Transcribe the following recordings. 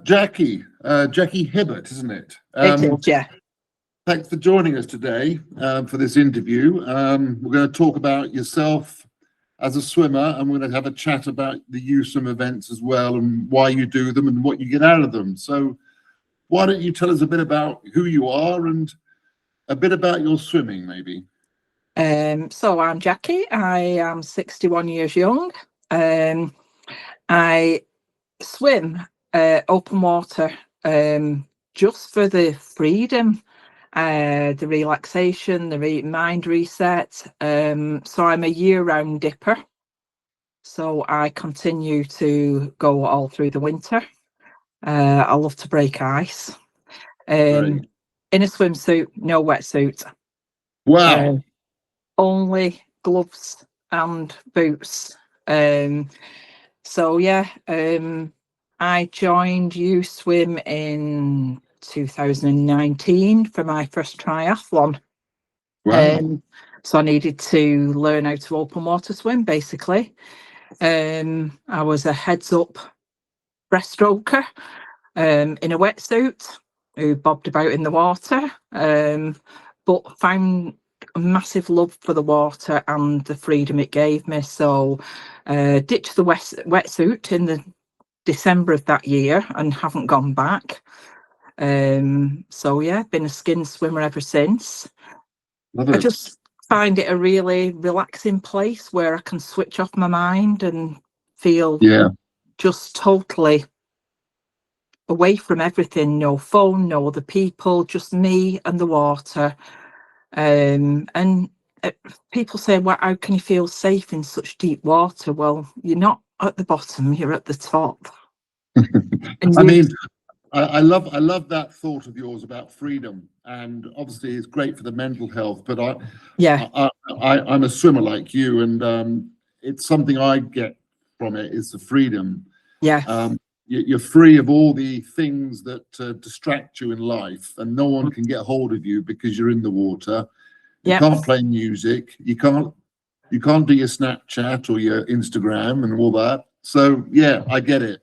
Jackie Hibbert, isn't it? It is, yeah. Thanks for joining us today for this interview. We're going to talk about yourself as a swimmer, and we're going to have a chat about the Uswim events as well, and why you do them and what you get out of them. So why don't you tell us a bit about who you are and a bit about your swimming, maybe? So I'm Jackie. I am 61 years young. I swim open water just for the freedom, the relaxation, the mind reset. So I'm a year-round dipper. So I continue to go all through the winter. I love to break ice. In a swimsuit, no wetsuit. Wow. Only gloves and boots. So yeah, I joined Uswim in 2019 for my first triathlon. Wow. So I needed to learn how to open water swim, basically. I was a heads up breaststroker in a wetsuit who bobbed about in the water, but found a massive love for the water and the freedom it gave me. So ditched the wetsuit in the December of that year and haven't gone back. So yeah, been a skin swimmer ever since. I just find it a really relaxing place where I can switch off my mind and feel just totally away from everything. No phone, no other people, just me and the water. And people say, well, how can you feel safe in such deep water? Well, you're not at the bottom, you're at the top. I mean, I love that thought of yours about freedom, and obviously it's great for the mental health, but I'm a swimmer like you, and it's something I get from it is the freedom. You're free of all the things that distract you in life, and no one can get hold of you because you're in the water. You can't play music, you can't do your Snapchat or your Instagram and all that. So yeah, I get it.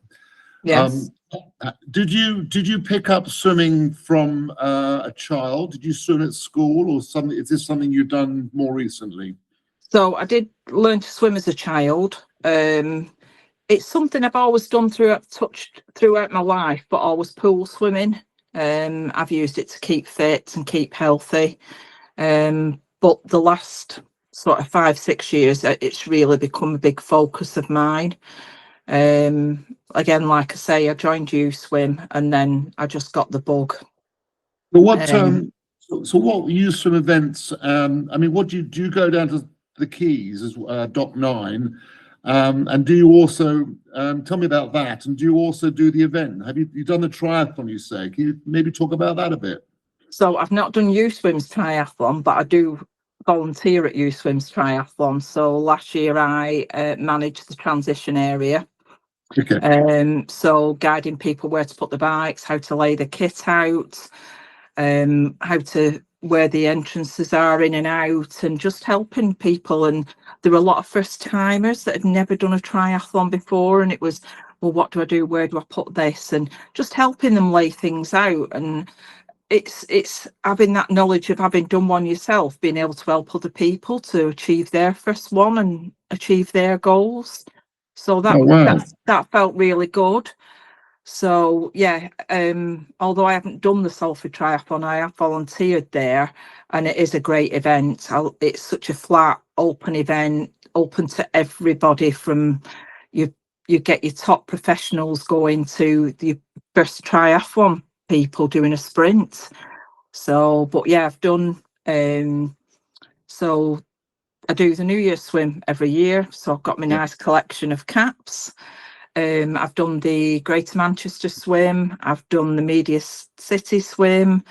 Did you pick up swimming from a child? Did you swim at school or something? Is this something you've done more recently? So I did learn to swim as a child. It's something I've always done throughout my life, but always pool swimming. I've used it to keep fit and keep healthy. But the last sort of 5-6 years, it's really become a big focus of mine. Again, like I say, I joined Uswim and then I just got the bug. But what what Uswim events? I mean, what do you go down to the Keys as Dock 9? And do you also tell me about that? And do you also do the event? Have you done the triathlon? You say, can you maybe talk about that a bit? So I've not done Uswim's triathlon, but I do volunteer at Uswim's triathlon. So last year I managed the transition area. So guiding people where to put the bikes, how to lay the kit out, where the entrances are in and out, and just helping people. And there were a lot of first timers that had never done a triathlon before, and it was, well, what do I do? Where do I put this? And just helping them lay things out. And it's having that knowledge of having done one yourself, being able to help other people to achieve their first one and achieve their goals. So that felt really good. So yeah, although I haven't done the Salford Triathlon, I have volunteered there, and it is a great event. It's such a flat, open event, open to everybody. From you get your top professionals going to the first triathlon people doing a sprint. So, but yeah, I've done. So I do the New Year's swim every year. So I've got my nice collection of caps. I've done the Greater Manchester swim. I've done the Media City swim.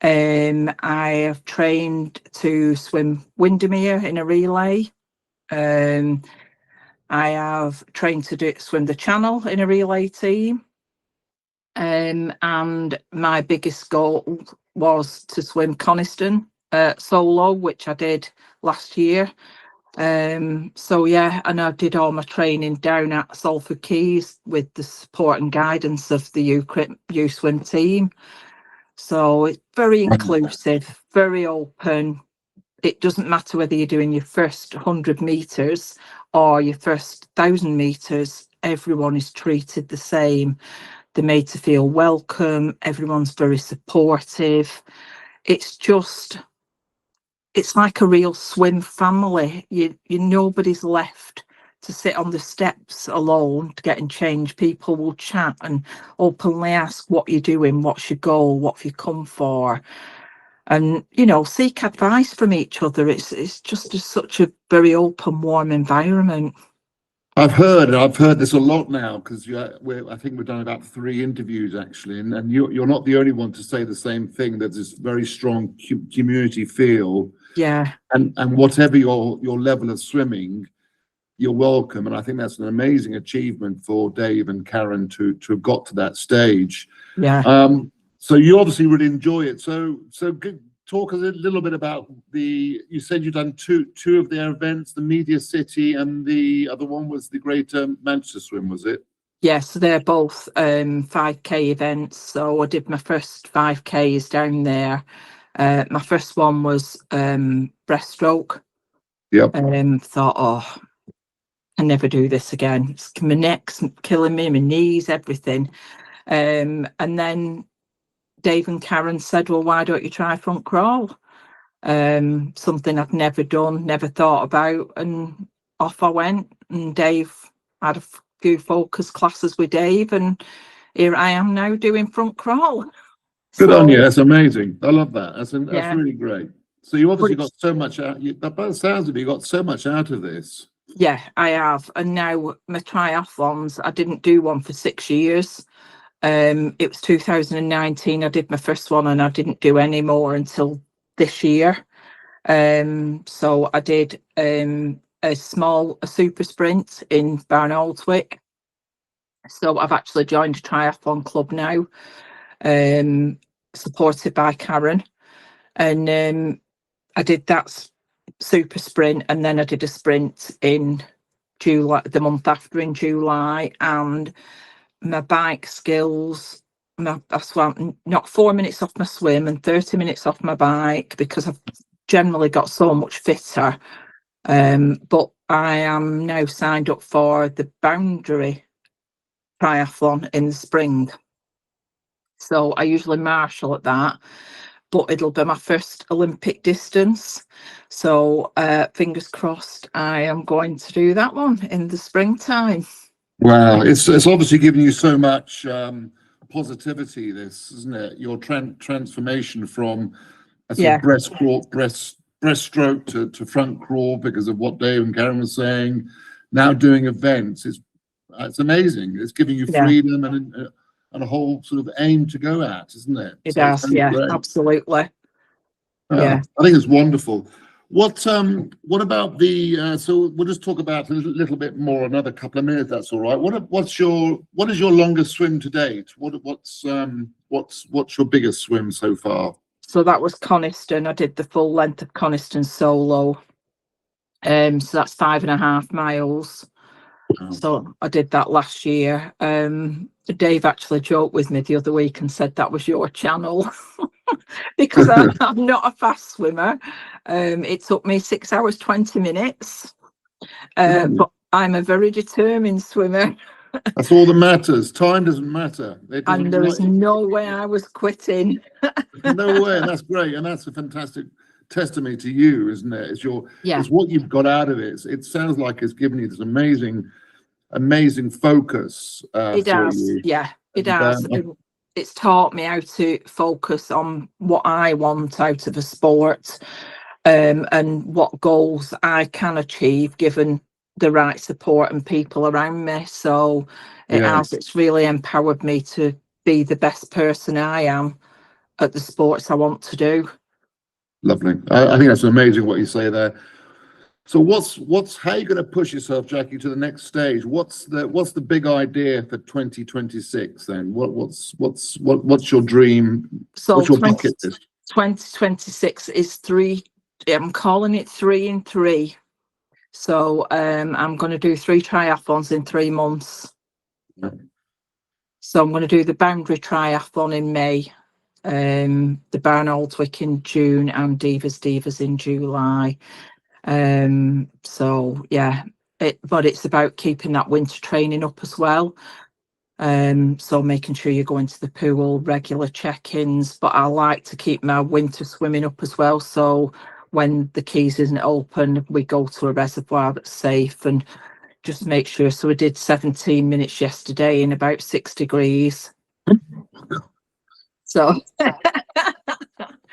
I have trained to swim Windermere in a relay. I have trained to swim the Channel in a relay team. And my biggest goal was to swim Coniston solo, which I did last year. So yeah, and I did all my training down at Salford Quays with the support and guidance of the Uswim team. So it's very inclusive, very open. It doesn't matter whether you're doing your first 100 meters or your first 1,000 meters, everyone is treated the same. They're made to feel welcome. Everyone's very supportive. It's like a real swim family. Nobody's left to sit on the steps alone to get in change. People will chat and openly ask what you're doing, what's your goal, what have you come for, and seek advice from each other. It's just such a very open, warm environment. I've heard this a lot now, because I think we've done about 3 interviews actually, and you're not the only one to say the same thing. There's this very strong community feel. Yeah. And whatever your level of swimming, you're welcome. And I think that's an amazing achievement for Dave and Karen to have got to that stage. Yeah. So you obviously really enjoy it. So talk a little bit about you said you've done two of their events, the Media City, and the other one was the Greater Manchester Swim, was it? Yes, they're both 5K events. So I did my first 5Ks down there. My first one was breaststroke. Yep. Thought, I never do this again. My neck's killing me, my knees, everything. And then Dave and Karen said, well, why don't you try front crawl? Something I've never done, never thought about, and off I went. And Dave had a few focus classes with Dave, and here I am now doing front crawl. Good on you. That's amazing. I love that. That's really great. So you obviously got so much out. By the sounds of it, you got so much out of this. Yeah, I have. And now my triathlons, I didn't do one for 6 years. It was 2019. I did my first one, and I didn't do any more until this year. So I did a super sprint in Barnoldswick. So I've actually joined a triathlon club now, supported by Karen, and I did that super sprint, and then I did a sprint in July, the month after, in July, and my bike skills, I swam not 4 minutes off my swim and 30 minutes off my bike, because I've generally got so much fitter. But I am now signed up for the Boundary Triathlon in the spring. So I usually marshal at that, but it'll be my first Olympic distance. So fingers crossed, I am going to do that one in the springtime. Wow, it's obviously given you so much positivity, this, isn't it? Your transformation from a sort of breaststroke to front crawl, because of what Dave and Karen was saying. Now doing events, it's amazing. It's giving you freedom and a whole sort of aim to go at, isn't it? It does, yeah, great. Absolutely. Yeah, I think it's wonderful. What about the? So we'll just talk about a little bit more, another couple of minutes. That's all right. What is your longest swim to date? What's your biggest swim so far? So that was Coniston. I did the full length of Coniston solo. So that's 5.5 miles. Wow. So I did that last year. Dave actually joked with me the other week and said that was your channel. Because I'm not a fast swimmer. It took me 6 hours 20 minutes, but I'm a very determined swimmer. That's all that matters. Time doesn't matter. And there was no way I was quitting. No way, and that's great, and that's a fantastic testimony to you, isn't it? It's what you've got out of it. It sounds like it's given you this amazing focus. It does, yeah, it does. It's taught me how to focus on what I want out of a sport, and what goals I can achieve given the right support and people around me. So it's really empowered me to be the best person I am at the sports I want to do. Lovely. I think that's amazing what you say there. So how are you going to push yourself, Jackie, to the next stage? What's the big idea for 2026 then? What's your dream? So what's your bucket list? 2026 is 3. I'm calling it 3 in 3. So I'm going to do 3 triathlons in 3 months. So I'm going to do the Boundary Triathlon in May, the Barn-Aldwick in June, and Divas in July. So yeah, but it's about keeping that winter training up as well. So making sure you go into the pool, regular check-ins, but I like to keep my winter swimming up as well. So when the quays isn't open, we go to a reservoir that's safe and just make sure. So we did 17 minutes yesterday in about 6 degrees. So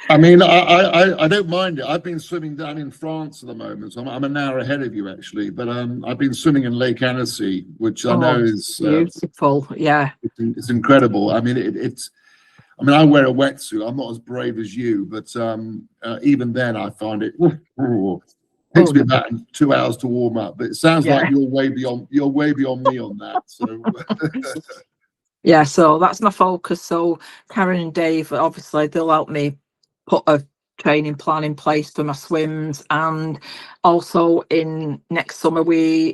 I mean, I don't mind it. I've been swimming down in France at the moment. So I'm an hour ahead of you actually, but I've been swimming in Lake Annecy, which I know is beautiful. Yeah, it's incredible. I mean, I mean, I wear a wetsuit. I'm not as brave as you, but even then, I find it takes me about 2 hours to warm up. But it sounds like you're way beyond me on that. So. Yeah, so that's my focus. So Karen and Dave, obviously, they'll help me put a training plan in place for my swims, and also in next summer,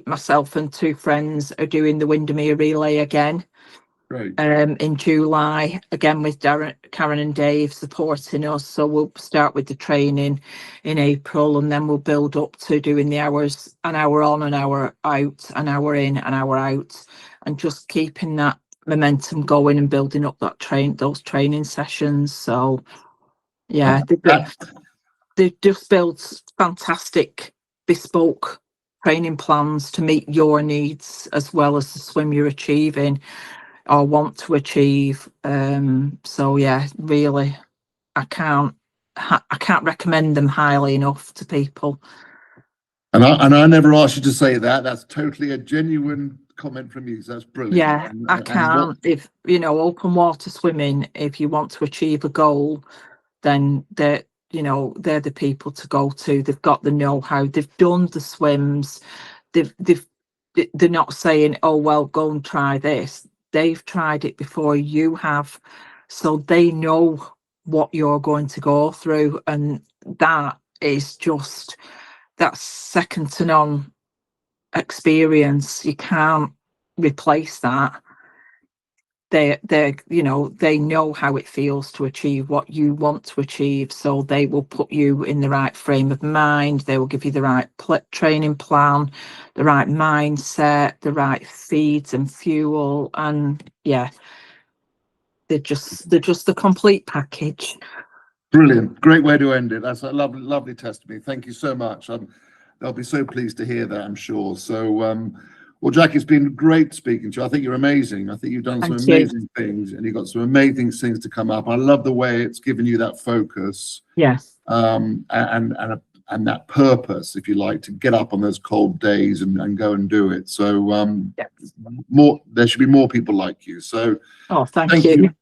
myself and 2 friends are doing the Windermere Relay again. Right. In July, again with Karen and Dave supporting us. So we'll start with the training in April, and then we'll build up to doing the hours, an hour on, an hour out, an hour in, an hour out, and just keeping that momentum going and building up those training sessions. So yeah, they just build fantastic bespoke training plans to meet your needs as well as the swim you're achieving or want to achieve. So yeah, really, I can't recommend them highly enough to people. And I never asked you to say that. That's totally a genuine comment from you. So that's brilliant. Yeah, I can't. If open water swimming, if you want to achieve a goal, then they're the people to go to. They've got the know-how. They've done the swims. They're not saying, oh well, go and try this. They've tried it before you have, so they know what you're going to go through, and that is just that's second to none experience. You can't replace that. They know how it feels to achieve what you want to achieve, so they will put you in the right frame of mind. They will give you the right training plan, the right mindset, the right feeds and fuel, and yeah, they're just the complete package. Brilliant, great way to end it. That's a lovely testimony. Thank you so much. They'll be so pleased to hear that, I'm sure. So well, Jackie, it's been great speaking to you. I think you're amazing. I think you've done some amazing things, and you've got some amazing things to come up. I love the way it's given you that focus. Yes. And that purpose, if you like, to get up on those cold days and go and do it. So there should be more people like you. So thank you.